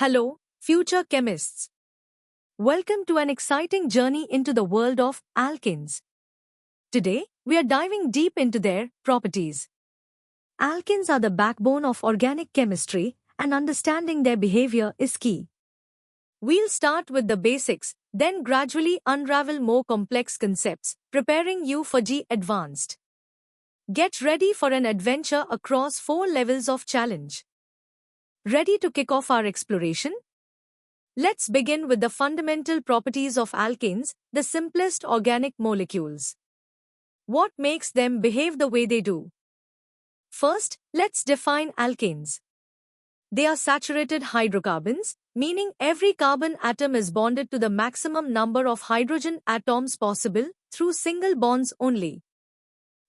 Hello, future chemists. Welcome to an exciting journey into the world of alkenes. Today, we are diving deep into their properties. Alkenes are the backbone of organic chemistry, and understanding their behavior is key. We'll start with the basics, then gradually unravel more complex concepts, preparing you for the advanced. Get ready for an adventure across 4 levels of challenge. Ready to kick off our exploration? Let's begin with the fundamental properties of alkenes, the simplest organic molecules. What makes them behave the way they do? First, let's define alkenes. They are saturated hydrocarbons, meaning every carbon atom is bonded to the maximum number of hydrogen atoms possible through single bonds only.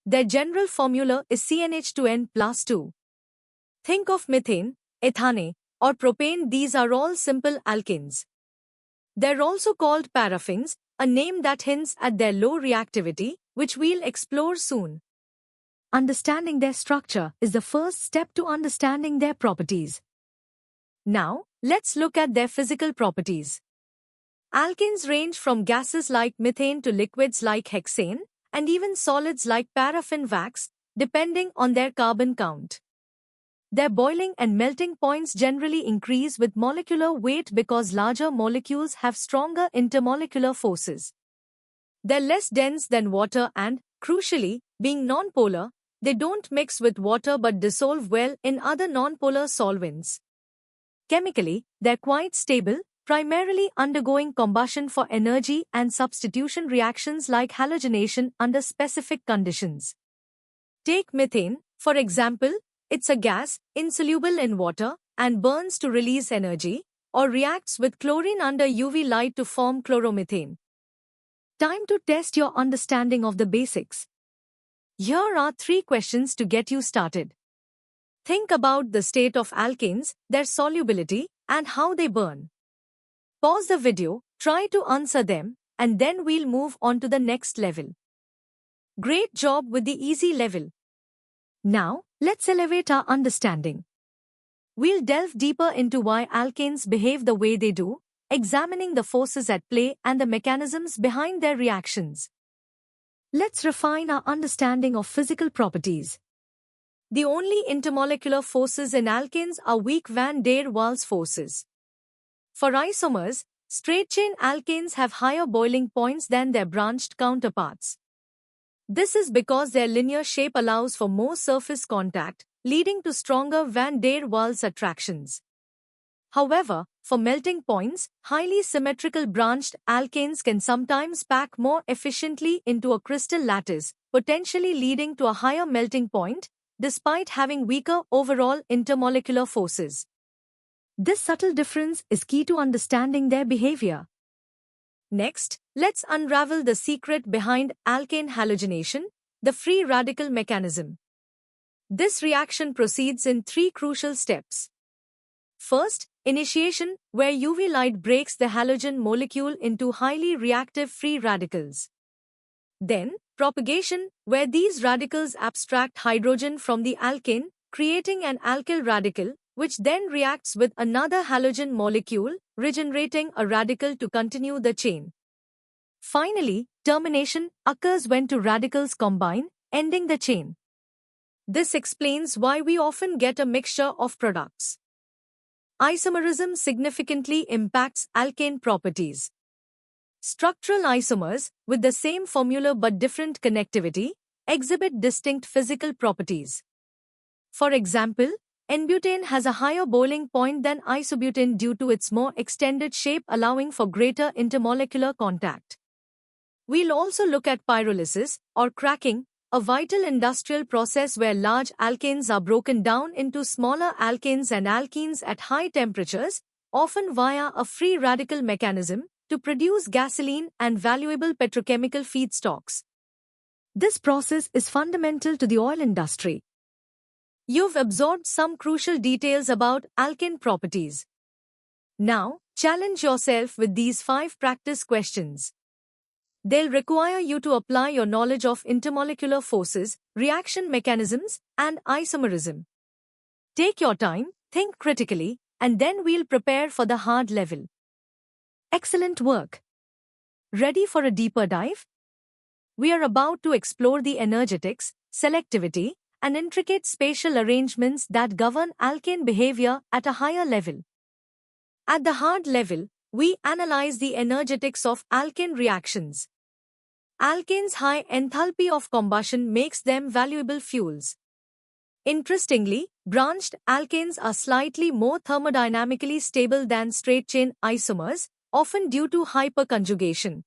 Their general formula is CnH2n plus 2. Think of methane, ethane, or propane. These are all simple alkenes. They're also called paraffins, a name that hints at their low reactivity, which we'll explore soon. Understanding their structure is the first step to understanding their properties. Now, let's look at their physical properties. Alkenes range from gases like methane to liquids like hexane, and even solids like paraffin wax, depending on their carbon count. Their boiling and melting points generally increase with molecular weight because larger molecules have stronger intermolecular forces. They're less dense than water and, crucially, being nonpolar, they don't mix with water but dissolve well in other nonpolar solvents. Chemically, they're quite stable, primarily undergoing combustion for energy and substitution reactions like halogenation under specific conditions. Take methane, for example. It's a gas, insoluble in water, and burns to release energy, or reacts with chlorine under UV light to form chloromethane. Time to test your understanding of the basics. Here are 3 questions to get you started. Think about the state of alkenes, their solubility, and how they burn. Pause the video, try to answer them, and then we'll move on to the next level. Great job with the easy level. Now, let's elevate our understanding. We'll delve deeper into why alkenes behave the way they do, examining the forces at play and the mechanisms behind their reactions. Let's refine our understanding of physical properties. The only intermolecular forces in alkenes are weak van der Waals forces. For isomers, straight-chain alkanes have higher boiling points than their branched counterparts. This is because their linear shape allows for more surface contact, leading to stronger van der Waals attractions. However, for melting points, highly symmetrical branched alkanes can sometimes pack more efficiently into a crystal lattice, potentially leading to a higher melting point, despite having weaker overall intermolecular forces. This subtle difference is key to understanding their behavior. Next, let's unravel the secret behind alkane halogenation, the free radical mechanism. This reaction proceeds in 3 crucial steps. First, initiation, where UV light breaks the halogen molecule into highly reactive free radicals. Then, propagation, where these radicals abstract hydrogen from the alkane, creating an alkyl radical, which then reacts with another halogen molecule, regenerating a radical to continue the chain. Finally, termination occurs when 2 radicals combine, ending the chain. This explains why we often get a mixture of products. Isomerism significantly impacts alkane properties. Structural isomers, with the same formula but different connectivity, exhibit distinct physical properties. For example, N-butane has a higher boiling point than isobutane due to its more extended shape, allowing for greater intermolecular contact. We'll also look at pyrolysis, or cracking, a vital industrial process where large alkanes are broken down into smaller alkanes and alkenes at high temperatures, often via a free radical mechanism, to produce gasoline and valuable petrochemical feedstocks. This process is fundamental to the oil industry. You've absorbed some crucial details about alkane properties. Now, challenge yourself with these 5 practice questions. They'll require you to apply your knowledge of intermolecular forces, reaction mechanisms, and isomerism. Take your time, think critically, and then we'll prepare for the hard level. Excellent work. Ready for a deeper dive? We are about to explore the energetics, selectivity, and intricate spatial arrangements that govern alkane behavior at a higher level. At the hard level, we analyze the energetics of alkane reactions. Alkanes' high enthalpy of combustion makes them valuable fuels. Interestingly, branched alkanes are slightly more thermodynamically stable than straight-chain isomers, often due to hyperconjugation.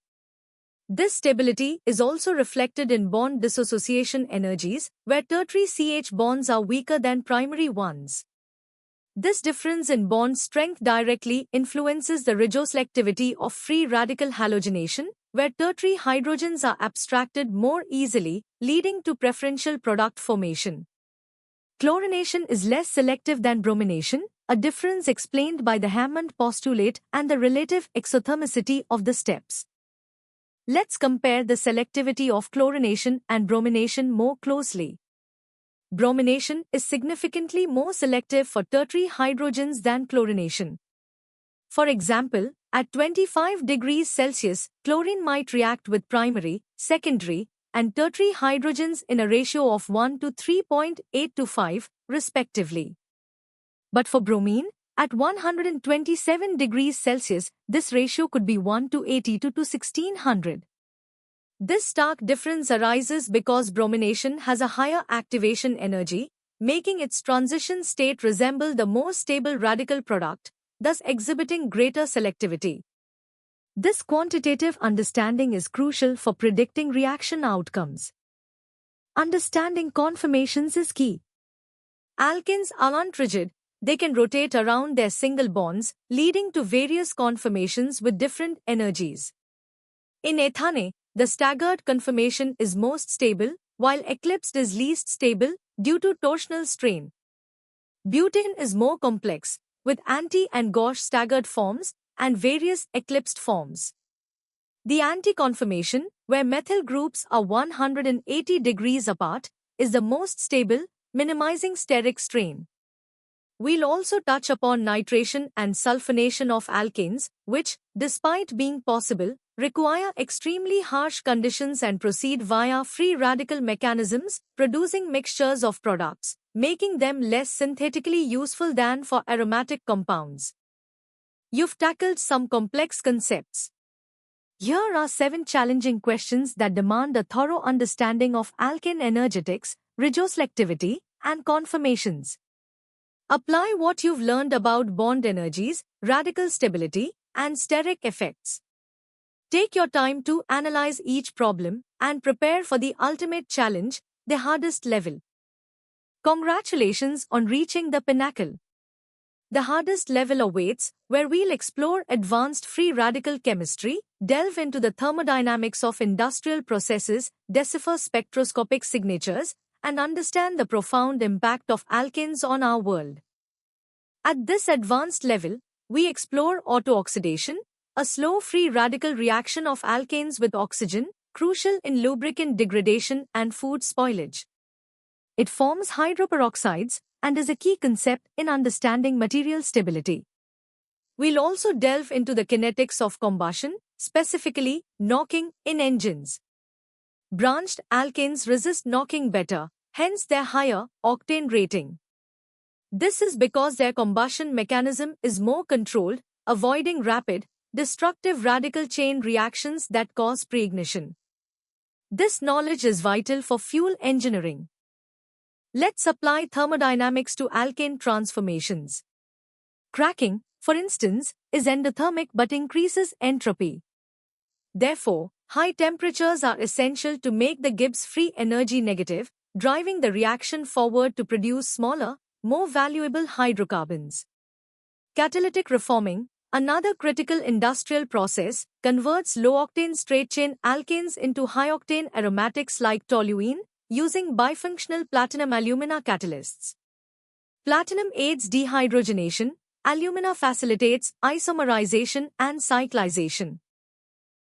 This stability is also reflected in bond dissociation energies, where tertiary CH bonds are weaker than primary ones. This difference in bond strength directly influences the regioselectivity of free radical halogenation, where tertiary hydrogens are abstracted more easily, leading to preferential product formation. Chlorination is less selective than bromination, a difference explained by the Hammond postulate and the relative exothermicity of the steps. Let's compare the selectivity of chlorination and bromination more closely. Bromination is significantly more selective for tertiary hydrogens than chlorination. For example, at 25 degrees Celsius, chlorine might react with primary, secondary, and tertiary hydrogens in a ratio of 1 to 3.825, respectively. But for bromine, at 127 degrees Celsius, this ratio could be 1 to 82 to 1600. This stark difference arises because bromination has a higher activation energy, making its transition state resemble the more stable radical product, thus exhibiting greater selectivity. This quantitative understanding is crucial for predicting reaction outcomes. Understanding conformations is key. Alkanes aren't rigid, they can rotate around their single bonds, leading to various conformations with different energies. In ethane, the staggered conformation is most stable, while eclipsed is least stable due to torsional strain. Butane is more complex, with anti- and gauche staggered forms and various eclipsed forms. The anti-conformation, where methyl groups are 180 degrees apart, is the most stable, minimizing steric strain. We'll also touch upon nitration and sulfonation of alkanes, which, despite being possible, require extremely harsh conditions and proceed via free radical mechanisms, producing mixtures of products, making them less synthetically useful than for aromatic compounds. You've tackled some complex concepts. Here are 7 challenging questions that demand a thorough understanding of alkane energetics, regioselectivity, and conformations. Apply what you've learned about bond energies, radical stability, and steric effects. Take your time to analyze each problem and prepare for the ultimate challenge, the hardest level. Congratulations on reaching the pinnacle. The hardest level awaits, where we'll explore advanced free radical chemistry, delve into the thermodynamics of industrial processes, decipher spectroscopic signatures, and understand the profound impact of alkanes on our world. At this advanced level, we explore autooxidation, a slow free radical reaction of alkanes with oxygen, crucial in lubricant degradation and food spoilage. It forms hydroperoxides and is a key concept in understanding material stability. We'll also delve into the kinetics of combustion, specifically knocking in engines. Branched alkanes resist knocking better, hence their higher octane rating. This is because their combustion mechanism is more controlled, avoiding rapid, destructive radical chain reactions that cause preignition. This knowledge is vital for fuel engineering. Let's apply thermodynamics to alkane transformations. Cracking, for instance, is endothermic but increases entropy. Therefore, high temperatures are essential to make the Gibbs free energy negative, driving the reaction forward to produce smaller, more valuable hydrocarbons. Catalytic reforming, another critical industrial process, converts low-octane straight-chain alkanes into high-octane aromatics like toluene, using bifunctional platinum-alumina catalysts. Platinum aids dehydrogenation, alumina facilitates isomerization and cyclization.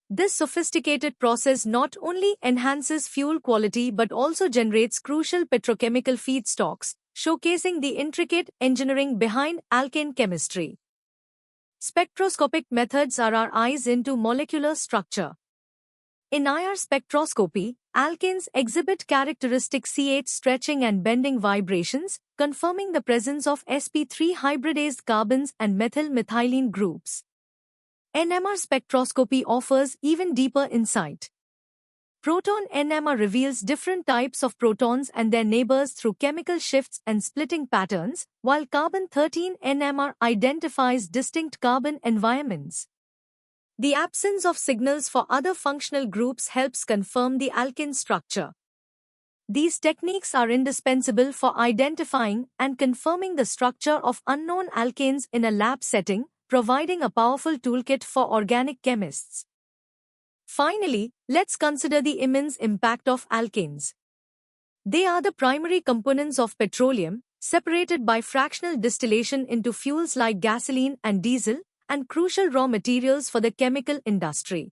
This sophisticated process not only enhances fuel quality but also generates crucial petrochemical feedstocks, showcasing the intricate engineering behind alkane chemistry. Spectroscopic methods are our eyes into molecular structure. In IR spectroscopy, alkanes exhibit characteristic CH stretching and bending vibrations, confirming the presence of sp3 hybridized carbons and methyl-methylene groups. NMR spectroscopy offers even deeper insight. Proton NMR reveals different types of protons and their neighbors through chemical shifts and splitting patterns, while carbon-13 NMR identifies distinct carbon environments. The absence of signals for other functional groups helps confirm the alkene structure. These techniques are indispensable for identifying and confirming the structure of unknown alkanes in a lab setting, providing a powerful toolkit for organic chemists. Finally, let's consider the immense impact of alkanes. They are the primary components of petroleum, separated by fractional distillation into fuels like gasoline and diesel, and crucial raw materials for the chemical industry.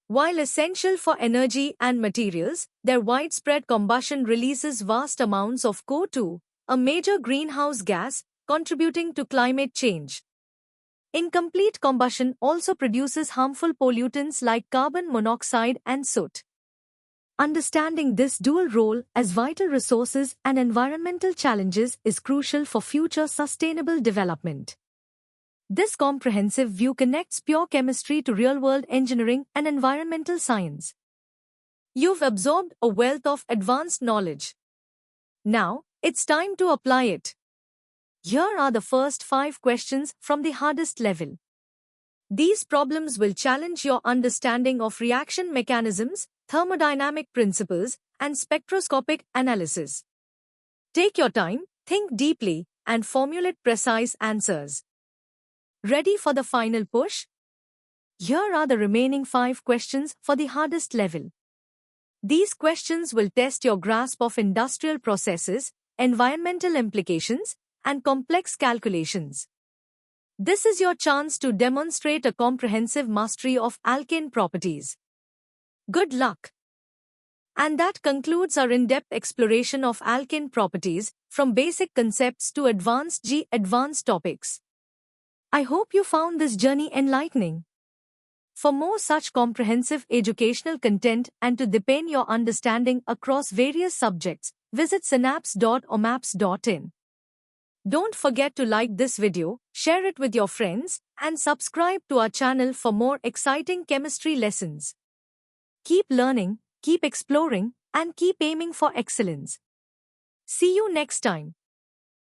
While essential for energy and materials, their widespread combustion releases vast amounts of CO2, a major greenhouse gas, contributing to climate change. Incomplete combustion also produces harmful pollutants like carbon monoxide and soot. Understanding this dual role as vital resources and environmental challenges is crucial for future sustainable development. This comprehensive view connects pure chemistry to real-world engineering and environmental science. You've absorbed a wealth of advanced knowledge. Now, it's time to apply it. Here are the first 5 questions from the hardest level. These problems will challenge your understanding of reaction mechanisms, thermodynamic principles, and spectroscopic analysis. Take your time, think deeply, and formulate precise answers. Ready for the final push? Here are the remaining 5 questions for the hardest level. These questions will test your grasp of industrial processes, environmental implications, and complex calculations. This is your chance to demonstrate a comprehensive mastery of alkane properties. Good luck! And that concludes our in-depth exploration of alkane properties, from basic concepts to advanced topics. I hope you found this journey enlightening. For more such comprehensive educational content and to deepen your understanding across various subjects, visit synapse.omaps.in. Don't forget to like this video, share it with your friends, and subscribe to our channel for more exciting chemistry lessons. Keep learning, keep exploring, and keep aiming for excellence. See you next time.